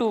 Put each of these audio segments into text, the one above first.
2,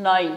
9।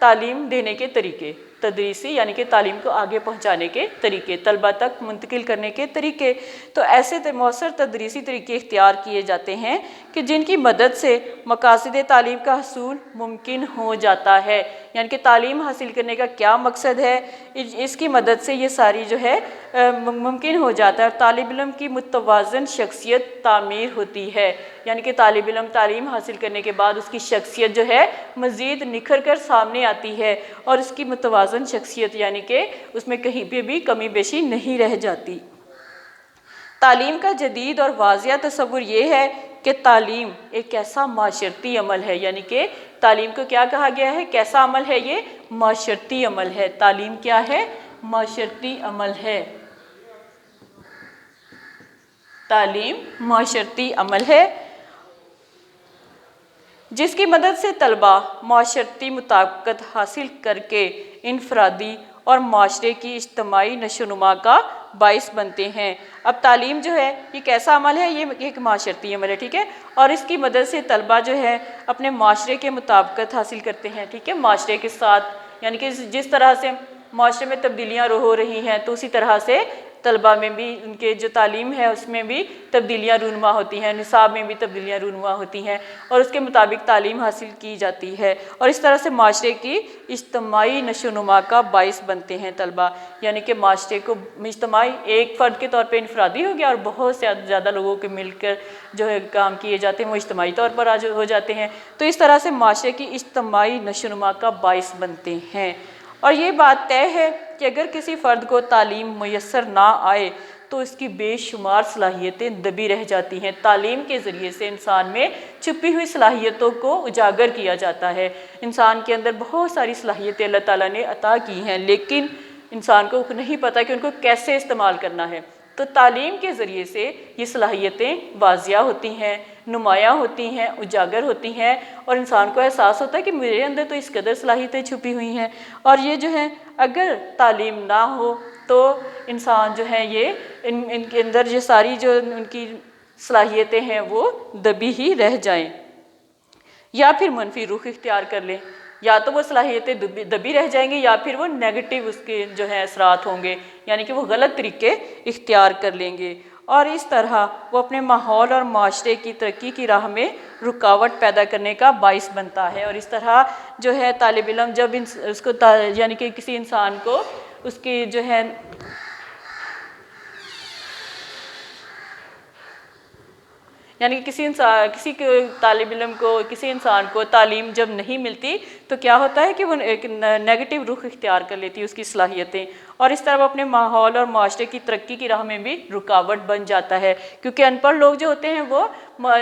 تعلیم دینے کے طریقے، تدریسی یعنی کہ تعلیم کو آگے پہنچانے کے طریقے، طلبہ تک منتقل کرنے کے طریقے، تو ایسے مؤثر تدریسی طریقے اختیار کیے جاتے ہیں کہ جن کی مدد سے مقاصد تعلیم کا حصول ممکن ہو جاتا ہے، یعنی کہ تعلیم حاصل کرنے کا کیا مقصد ہے، اس کی مدد سے یہ ساری جو ہے ممکن ہو جاتا ہے، اور طالب علم کی متوازن شخصیت تعمیر ہوتی ہے، یعنی کہ طالب علم تعلیم حاصل کرنے کے بعد اس کی شخصیت جو ہے مزید نکھر کر سامنے آتی ہے، اور اس کی متوازن شخصیت یعنی کہ اس میں کہیں پہ بھی کمی بیشی نہیں رہ جاتی۔ تعلیم کا جدید اور واضح تصور یہ ہے کہ تعلیم ایک ایسا معاشرتی عمل ہے، یعنی کہ تعلیم کو کیا کہا گیا ہے، کیسا عمل ہے، یہ معاشرتی عمل ہے۔ تعلیم کیا ہے؟ معاشرتی عمل ہے۔ تعلیم معاشرتی عمل ہے جس کی مدد سے طلبہ معاشرتی مطابقت حاصل کر کے انفرادی اور معاشرے کی اجتماعی نشوونما کا باعث بنتے ہیں۔ اب تعلیم جو ہے یہ کیسا عمل ہے؟ یہ ایک معاشرتی عمل ہے، ٹھیک ہے، اور اس کی مدد سے طلبہ جو ہے اپنے معاشرے کے مطابقت حاصل کرتے ہیں، ٹھیک ہے، معاشرے کے ساتھ، یعنی کہ جس طرح سے معاشرے میں تبدیلیاں ہو رہی ہیں تو اسی طرح سے طلبہ میں بھی ان کے جو تعلیم ہے اس میں بھی تبدیلیاں رونما ہوتی ہیں، نصاب میں بھی تبدیلیاں رونما ہوتی ہیں، اور اس کے مطابق تعلیم حاصل کی جاتی ہے، اور اس طرح سے معاشرے کی اجتماعی نشوونما کا باعث بنتے ہیں طلبہ، یعنی کہ معاشرے کو اجتماعی ایک فرد کے طور پہ انفرادی ہو گیا اور بہت سے زیادہ لوگوں کے مل کر جو ہے کام کیے جاتے ہیں وہ اجتماعی طور پر ہو جاتے ہیں، تو اس طرح سے معاشرے کی اجتماعی نشوونما کا باعث بنتے ہیں۔ اور یہ بات طے ہے کہ اگر کسی فرد کو تعلیم میسر نہ آئے تو اس کی بے شمار صلاحیتیں دبی رہ جاتی ہیں۔ تعلیم کے ذریعے سے انسان میں چھپی ہوئی صلاحیتوں کو اجاگر کیا جاتا ہے۔ انسان کے اندر بہت ساری صلاحیتیں اللہ تعالیٰ نے عطا کی ہیں، لیکن انسان کو نہیں پتہ کہ ان کو کیسے استعمال کرنا ہے، تو تعلیم کے ذریعے سے یہ صلاحیتیں واضح ہوتی ہیں، نمایاں ہوتی ہیں، اجاگر ہوتی ہیں، اور انسان کو احساس ہوتا ہے کہ میرے اندر تو اس قدر صلاحیتیں چھپی ہوئی ہیں، اور یہ جو ہے اگر تعلیم نہ ہو تو انسان جو ہے یہ ان کے اندر یہ ساری جو ان کی صلاحیتیں ہیں وہ دبی ہی رہ جائیں، یا پھر منفی رخ اختیار کر لیں، یا تو وہ صلاحیتیں دبی رہ جائیں گی یا پھر وہ نیگیٹو اس کے جو ہے اثرات ہوں گے، یعنی کہ وہ غلط طریقے اختیار کر لیں گے، اور اس طرح وہ اپنے ماحول اور معاشرے کی ترقی کی راہ میں رکاوٹ پیدا کرنے کا باعث بنتا ہے۔ اور اس طرح جو ہے طالب علم جب اس کو یعنی کہ کسی انسان کو اس کی جو ہے یعنی کہ کسی طالب علم کو، کسی انسان کو تعلیم جب نہیں ملتی تو کیا ہوتا ہے کہ وہ ایک نیگیٹو رخ اختیار کر لیتی ہے اس کی صلاحیتیں، اور اس طرح وہ اپنے ماحول اور معاشرے کی ترقی کی راہ میں بھی رکاوٹ بن جاتا ہے، کیونکہ ان پڑھ لوگ جو ہوتے ہیں وہ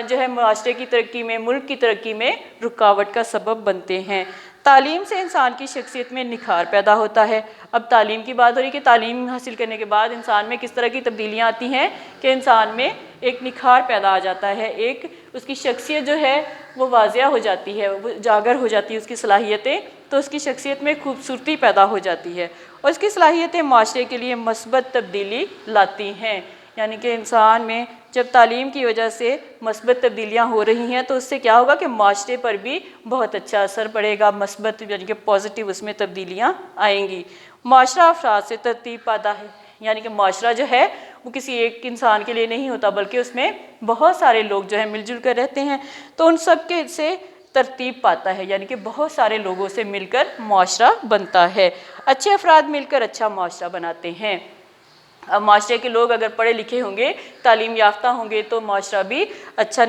جو ہے معاشرے کی ترقی میں، ملک کی ترقی میں رکاوٹ کا سبب بنتے ہیں۔ تعلیم سے انسان کی شخصیت میں نکھار پیدا ہوتا ہے۔ اب تعلیم کی بات ہو رہی ہے کہ تعلیم حاصل کرنے کے بعد انسان میں کس طرح کی تبدیلیاں آتی ہیں کہ انسان میں ایک نکھار پیدا آ جاتا ہے، ایک اس کی شخصیت جو ہے وہ واضح ہو جاتی ہے، وہ اجاگر ہو جاتی ہے اس کی صلاحیتیں، تو اس کی شخصیت میں خوبصورتی پیدا ہو جاتی ہے، اور اس کی صلاحیتیں معاشرے کے لیے مثبت تبدیلی لاتی ہیں، یعنی کہ انسان میں جب تعلیم کی وجہ سے مثبت تبدیلیاں ہو رہی ہیں تو اس سے کیا ہوگا کہ معاشرے پر بھی بہت اچھا اثر پڑے گا، مثبت یعنی کہ پازیٹیو اس میں تبدیلیاں آئیں گی۔ معاشرہ افراد سے ترتیب پاتا ہے، یعنی کہ معاشرہ جو ہے وہ کسی ایک انسان کے لیے نہیں ہوتا بلکہ اس میں بہت سارے لوگ جو ہیں مل جل کر رہتے ہیں، تو ان سب کے سے ترتیب پاتا ہے، یعنی کہ بہت سارے لوگوں سے مل کر معاشرہ بنتا ہے۔ اچھے افراد مل کر اچھا معاشرہ بناتے ہیں۔ اب معاشرے کے لوگ اگر پڑھے لکھے ہوں گے، تعلیم یافتہ ہوں گے تو معاشرہ بھی اچھا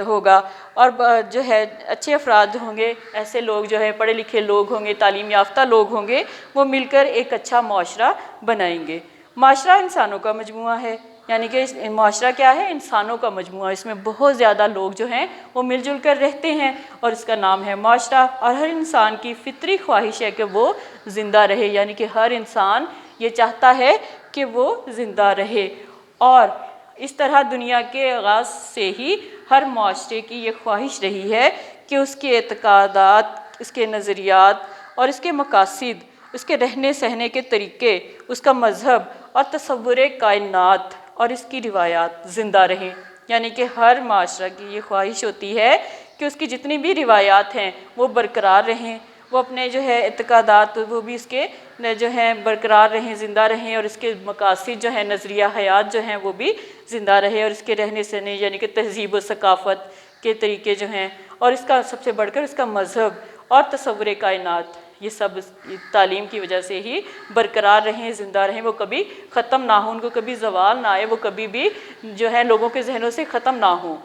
ہوگا، اور جو ہے اچھے افراد ہوں گے، ایسے لوگ جو ہے پڑھے لکھے لوگ ہوں گے، تعلیم یافتہ لوگ ہوں گے، وہ مل کر ایک اچھا معاشرہ بنائیں گے۔ معاشرہ انسانوں کا مجموعہ ہے، یعنی کہ معاشرہ کیا ہے؟ انسانوں کا مجموعہ، اس میں بہت زیادہ لوگ جو ہیں وہ مل جل کر رہتے ہیں، اور اس کا نام ہے معاشرہ، اور ہر انسان کی فطری خواہش ہے کہ وہ زندہ رہے، یعنی کہ ہر انسان یہ چاہتا ہے کہ وہ زندہ رہے، اور اس طرح دنیا کے آغاز سے ہی ہر معاشرے کی یہ خواہش رہی ہے کہ اس کے اعتقادات، اس کے نظریات اور اس کے مقاصد، اس کے رہنے سہنے کے طریقے، اس کا مذہب اور تصور کائنات اور اس کی روایات زندہ رہیں، یعنی کہ ہر معاشرہ کی یہ خواہش ہوتی ہے کہ اس کی جتنی بھی روایات ہیں وہ برقرار رہیں، وہ اپنے جو ہے اعتقادات وہ بھی اس کے جو ہیں برقرار رہیں، زندہ رہیں، اور اس کے مقاصد جو ہیں، نظریہ حیات جو ہیں وہ بھی زندہ رہے، اور اس کے رہنے سہنے یعنی کہ تہذیب و ثقافت کے طریقے جو ہیں، اور اس کا سب سے بڑھ کر اس کا مذہب اور تصور کائنات، یہ سب تعلیم کی وجہ سے ہی برقرار رہیں، زندہ رہیں، وہ کبھی ختم نہ ہوں، ان کو کبھی زوال نہ آئے، وہ کبھی بھی جو ہے لوگوں کے ذہنوں سے ختم نہ ہوں۔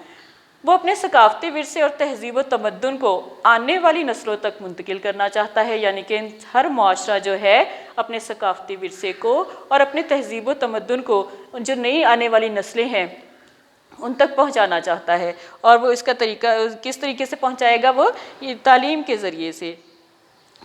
وہ اپنے ثقافتی ورثے اور تہذیب و تمدن کو آنے والی نسلوں تک منتقل کرنا چاہتا ہے، یعنی کہ ہر معاشرہ جو ہے اپنے ثقافتی ورثے کو اور اپنے تہذیب و تمدن کو جو نئی آنے والی نسلیں ہیں ان تک پہنچانا چاہتا ہے، اور وہ اس کا طریقہ کس طریقے سے پہنچائے گا؟ وہ یہ تعلیم کے ذریعے سے۔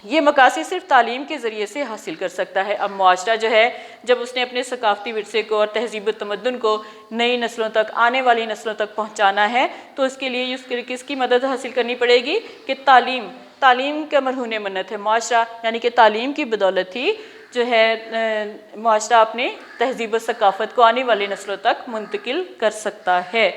یہ مقاصد صرف تعلیم کے ذریعے سے حاصل کر سکتا ہے۔ اب معاشرہ جو ہے جب اس نے اپنے ثقافتی ورثے کو اور تہذیب و تمدن کو نئی نسلوں تک، آنے والی نسلوں تک پہنچانا ہے، تو اس کے لیے کس کی مدد حاصل کرنی پڑے گی کہ تعلیم کا مرہون منت ہے معاشرہ، یعنی کہ تعلیم کی بدولت ہی جو ہے معاشرہ اپنے تہذیب و ثقافت کو آنے والی نسلوں تک منتقل کر سکتا ہے۔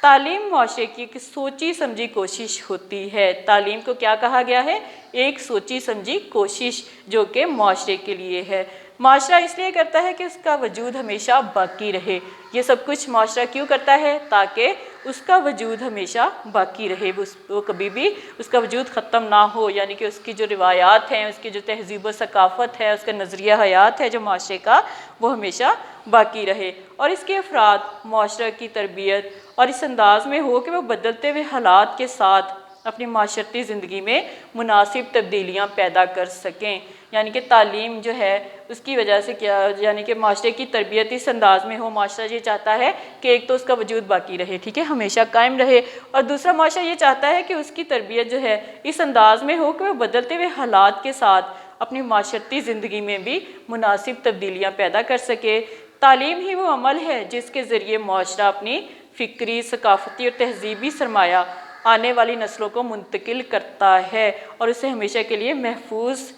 تعلیم معاشرے کی ایک سوچی سمجھی کوشش ہوتی ہے۔ تعلیم کو کیا کہا گیا ہے؟ ایک سوچی سمجھی کوشش جو کہ معاشرے کے لیے ہے۔ معاشرہ اس لیے کرتا ہے کہ اس کا وجود ہمیشہ باقی رہے۔ یہ سب کچھ معاشرہ کیوں کرتا ہے؟ تاکہ اس کا وجود ہمیشہ باقی رہے، وہ کبھی بھی اس کا وجود ختم نہ ہو، یعنی کہ اس کی جو روایات ہیں، اس کی جو تہذیب و ثقافت ہے، اس کا نظریہ حیات ہے جو معاشرے کا، وہ ہمیشہ باقی رہے، اور اس کے افراد معاشرہ کی تربیت اور اس انداز میں ہو کہ وہ بدلتے ہوئے حالات کے ساتھ اپنی معاشرتی زندگی میں مناسب تبدیلیاں پیدا کر سکیں۔ یعنی کہ تعلیم جو ہے اس کی وجہ سے کیا، یعنی کہ معاشرے کی تربیت اس انداز میں ہو، معاشرہ یہ چاہتا ہے کہ ایک تو اس کا وجود باقی رہے، ٹھیک ہے، ہمیشہ قائم رہے، اور دوسرا معاشرہ یہ چاہتا ہے کہ اس کی تربیت جو ہے اس انداز میں ہو کہ وہ بدلتے ہوئے حالات کے ساتھ اپنی معاشرتی زندگی میں بھی مناسب تبدیلیاں پیدا کر سکے۔ تعلیم ہی وہ عمل ہے جس کے ذریعے معاشرہ اپنی فکری، ثقافتی اور تہذیبی سرمایہ آنے والی نسلوں کو منتقل کرتا ہے اور اسے ہمیشہ کے لیے محفوظ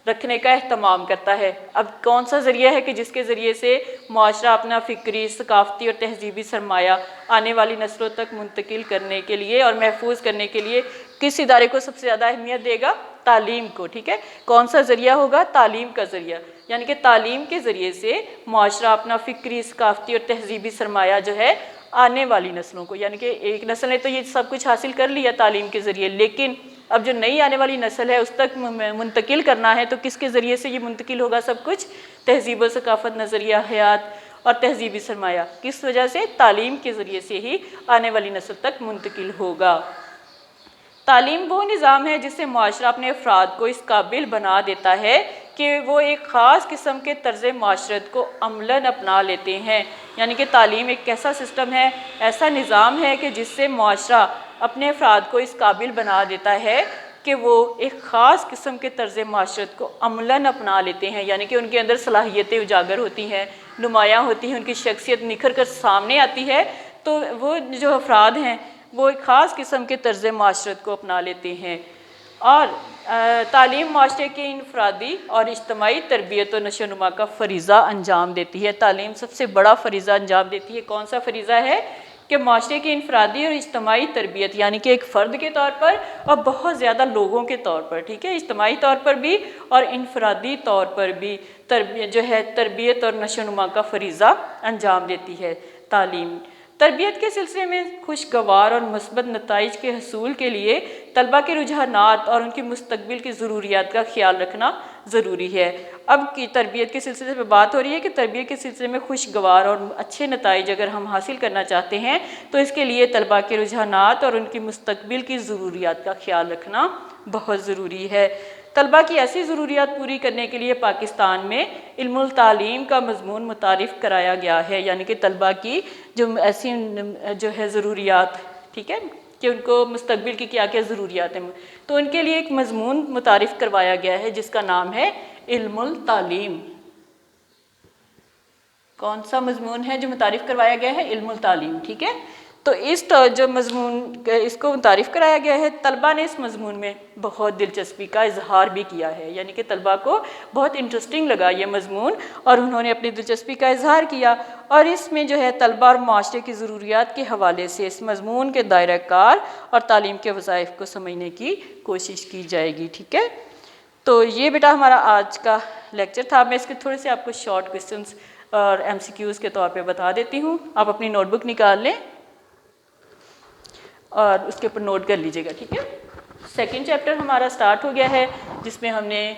رکھنے کا اہتمام کرتا ہے۔ اب کون سا ذریعہ ہے کہ جس کے ذریعے سے معاشرہ اپنا فکری، ثقافتی اور تہذیبی سرمایہ آنے والی نسلوں تک منتقل کرنے کے لیے اور محفوظ کرنے کے لیے کس ادارے کو سب سے زیادہ اہمیت دے گا؟ تعلیم کو، ٹھیک ہے۔ کون سا ذریعہ ہوگا؟ تعلیم کا ذریعہ، یعنی کہ تعلیم کے ذریعے سے معاشرہ اپنا فکری، ثقافتی اور تہذیبی سرمایہ جو ہے آنے والی نسلوں کو، یعنی کہ ایک نسل نے تو یہ سب کچھ حاصل کر لیا تعلیم کے ذریعے، لیکن اب جو نئی آنے والی نسل ہے اس تک منتقل کرنا ہے، تو کس کے ذریعے سے یہ منتقل ہوگا سب کچھ؟ تہذیب و ثقافت، نظریہ حیات اور تہذیبی سرمایہ، کس وجہ سے؟ تعلیم کے ذریعے سے ہی آنے والی نسل تک منتقل ہوگا۔ تعلیم وہ نظام ہے جس سے معاشرہ اپنے افراد کو اس قابل بنا دیتا ہے کہ وہ ایک خاص قسم کے طرز معاشرت کو عملاً اپنا لیتے ہیں۔ یعنی کہ تعلیم ایک ایسا سسٹم ہے، ایسا نظام ہے کہ جس سے معاشرہ اپنے افراد کو اس قابل بنا دیتا ہے کہ وہ ایک خاص قسم کے طرز معاشرت کو عملاً اپنا لیتے ہیں، یعنی کہ ان کے اندر صلاحیتیں اجاگر ہوتی ہیں، نمایاں ہوتی ہیں، ان کی شخصیت نکھر کر سامنے آتی ہے، تو وہ جو افراد ہیں وہ ایک خاص قسم کے طرز معاشرت کو اپنا لیتے ہیں۔ اور تعلیم معاشرے کی انفرادی اور اجتماعی تربیت و نشو و نما کا فریضہ انجام دیتی ہے۔ تعلیم سب سے بڑا فریضہ انجام دیتی ہے۔ کون سا فریضہ ہے؟ کہ معاشرے کی انفرادی اور اجتماعی تربیت، یعنی کہ ایک فرد کے طور پر اور بہت زیادہ لوگوں کے طور پر، ٹھیک ہے، اجتماعی طور پر بھی اور انفرادی طور پر بھی تربیت اور نشو و نما کا فریضہ انجام دیتی ہے تعلیم۔ تربیت کے سلسلے میں خوشگوار اور مثبت نتائج کے حصول کے لیے طلباء کے رجحانات اور ان کی مستقبل کی ضروریات کا خیال رکھنا ضروری ہے۔ اب کی تربیت کے سلسلے میں بات ہو رہی ہے کہ تربیت کے سلسلے میں خوشگوار اور اچھے نتائج اگر ہم حاصل کرنا چاہتے ہیں تو اس کے لیے طلباء کے رجحانات اور ان کی مستقبل کی ضروریات کا خیال رکھنا بہت ضروری ہے۔ طلباء کی ایسی ضروریات پوری کرنے کے لیے پاکستان میں علم التعلیم کا مضمون متعارف کرایا گیا ہے، یعنی کہ طلباء کی جو ایسی جو ہے ضروریات، ٹھیک ہے، کہ ان کو مستقبل کی کیا کیا ضروریات ہیں، تو ان کے لیے ایک مضمون متعارف کروایا گیا ہے جس کا نام ہے علم التعلیم۔ کون سا مضمون ہے جو متعارف کروایا گیا ہے؟ علم التعلیم، ٹھیک ہے۔ تو اس جو مضمون اس کو متعارف کرایا گیا ہے، طلباء نے اس مضمون میں بہت دلچسپی کا اظہار بھی کیا ہے، یعنی کہ طلباء کو بہت انٹرسٹنگ لگا یہ مضمون اور انہوں نے اپنی دلچسپی کا اظہار کیا، اور اس میں جو ہے طلباء اور معاشرے کی ضروریات کے حوالے سے اس مضمون کے دائرہ کار اور تعلیم کے وظائف کو سمجھنے کی کوشش کی جائے گی، ٹھیک ہے۔ تو یہ بیٹا ہمارا آج کا لیکچر تھا. میں اس کے تھوڑے سے آپ کو شارٹ کویسچنس اور ایم سی کیوز کے طور پہ بتا دیتی ہوں. آپ اپنی نوٹ بک نکال لیں اور اس کے اوپر نوٹ کر لیجیے گا, ٹھیک ہے. سیکنڈ چیپٹر ہمارا سٹارٹ ہو گیا ہے جس میں ہم نے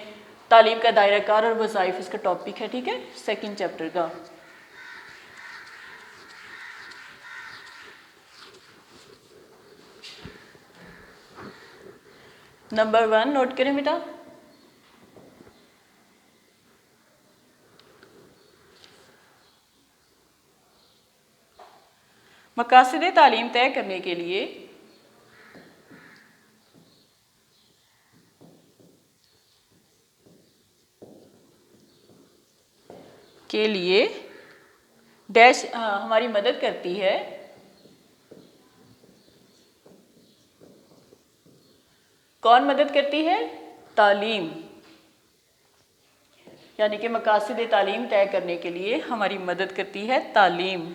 تعلیم کا دائرہ کار اور وظائف اس کا ٹاپک ہے, ٹھیک ہے, سیکنڈ چیپٹر کا. نمبر 1 نوٹ کریں بیٹا. مقاصد تعلیم طے کرنے کے لیے ڈیش ہماری مدد کرتی ہے کون مدد کرتی ہے؟ تعلیم. یعنی کہ مقاصد تعلیم طے کرنے کے لیے ہماری مدد کرتی ہے تعلیم.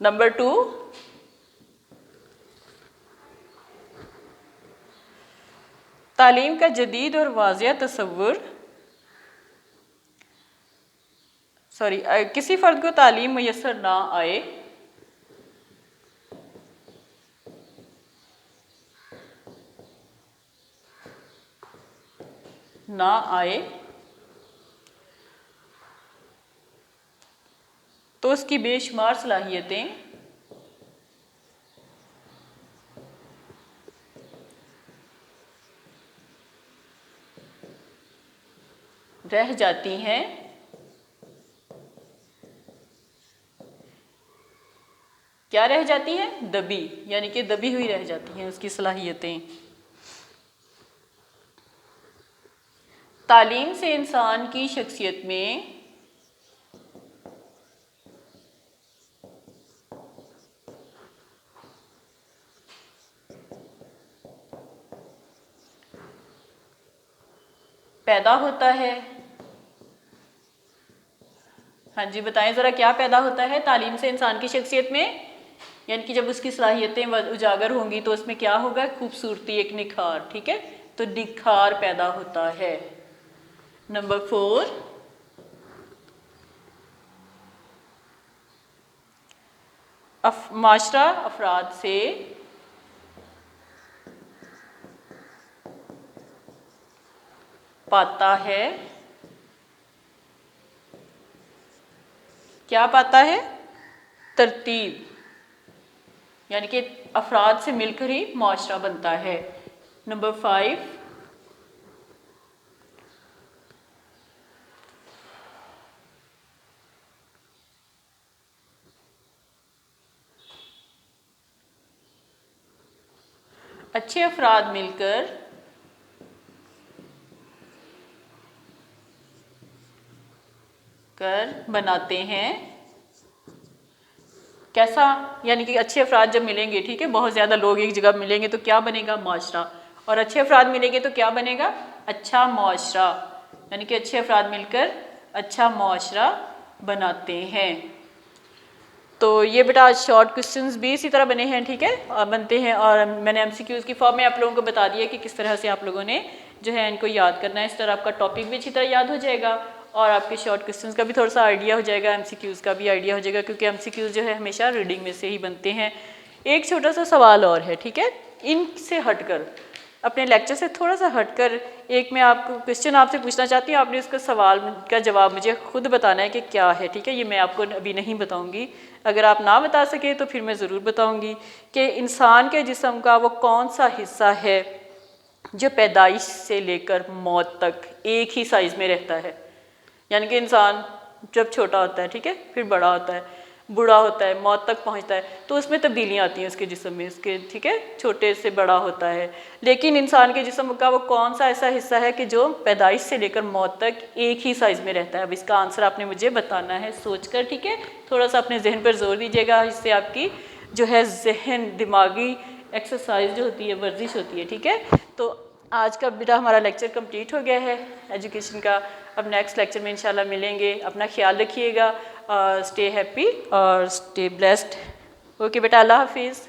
نمبر 2 تعلیم کا جدید اور واضح تصور کسی فرد کو تعلیم میسر نہ آئے تو اس کی بے شمار صلاحیتیں رہ جاتی ہیں کیا رہ جاتی ہیں؟ دبی, یعنی کہ دبی ہوئی رہ جاتی ہیں اس کی صلاحیتیں. تعلیم سے انسان کی شخصیت میں پیدا ہوتا ہے. ہاں جی بتائیں ذرا کیا پیدا ہوتا ہے تعلیم سے انسان کی شخصیت میں؟ یعنی کہ جب اس کی صلاحیتیں اجاگر ہوں گی تو اس میں کیا ہوگا؟ خوبصورتی, ایک نکھار, ٹھیک ہے, تو نکھار پیدا ہوتا ہے. نمبر 4 معاشرہ افراد سے پاتا ہے کیا پاتا ہے؟ ترتیب, یعنی کہ افراد سے مل کر ہی معاشرہ بنتا ہے. نمبر 5 اچھے افراد مل کر بناتے ہیں کیسا؟ یعنی کہ اچھے افراد جب ملیں گے, ٹھیک ہے, بہت زیادہ لوگ ایک جگہ ملیں گے تو کیا بنے گا؟ معاشرہ. اور اچھے افراد ملیں گے تو کیا بنے گا؟ اچھا معاشرہ. یعنی کہ اچھے افراد مل کر اچھا معاشرہ بناتے ہیں. تو یہ بیٹا آج شارٹ کوسچنز بھی اسی طرح بنے ہیں, ٹھیک ہے, بنتے ہیں, اور میں نے ایم سی کیوز کی فارم میں آپ لوگوں کو بتا دیا کہ کس طرح سے آپ لوگوں نے جو ہے ان کو یاد کرنا ہے. اس طرح آپ کا ٹاپک بھی اچھی طرح یاد ہو جائے گا اور آپ کے شارٹ کوسچنز کا بھی تھوڑا سا آئیڈیا ہو جائے گا, ایم سی کیوز کا بھی آئیڈیا ہو جائے گا, کیونکہ ایم سی کیوز جو ہے ہمیشہ ریڈنگ میں سے ہی بنتے ہیں. ایک چھوٹا سا سوال اور ہے, ٹھیک ہے, ان سے ہٹ کر, اپنے لیکچر سے تھوڑا سا ہٹ کر ایک میں آپ کو کویسچن آپ سے پوچھنا چاہتی ہوں. آپ نے اس کا سوال کا جواب مجھے خود بتانا ہے کہ کیا ہے, ٹھیک ہے, یہ میں آپ کو ابھی نہیں بتاؤں گی. اگر آپ نہ بتا سکیں تو پھر میں ضرور بتاؤں گی کہ انسان کے جسم کا وہ کون سا حصہ ہے جو پیدائش سے لے کر موت تک ایک ہی سائز میں رہتا ہے. یعنی کہ انسان جب چھوٹا ہوتا ہے, ٹھیک ہے, پھر بڑا ہوتا ہے, بوڑھا ہوتا ہے, موت تک پہنچتا ہے, تو اس میں تبدیلیاں آتی ہیں اس کے جسم میں, اس کے, ٹھیک ہے, چھوٹے سے بڑا ہوتا ہے. لیکن انسان کے جسم کا وہ کون سا ایسا حصہ ہے کہ جو پیدائش سے لے کر موت تک ایک ہی سائز میں رہتا ہے؟ اب اس کا آنسر آپ نے مجھے بتانا ہے سوچ کر, ٹھیک ہے. تھوڑا سا اپنے ذہن پر زور دیجیے گا, اس سے آپ کی جو ہے ذہن دماغی ایکسرسائز جو ہوتی ہے, ورزش ہوتی ہے, ٹھیک ہے. تو آج کا بیٹا ہمارا لیکچر کمپلیٹ ہو گیا ہے ایجوکیشن کا. اب نیکسٹ لیکچر میں انشاءاللہ ملیں گے. اپنا خیال رکھیے گا, اسٹے ہیپی اور اسٹے بلیسڈ. اوکے بیٹا, اللہ حافظ.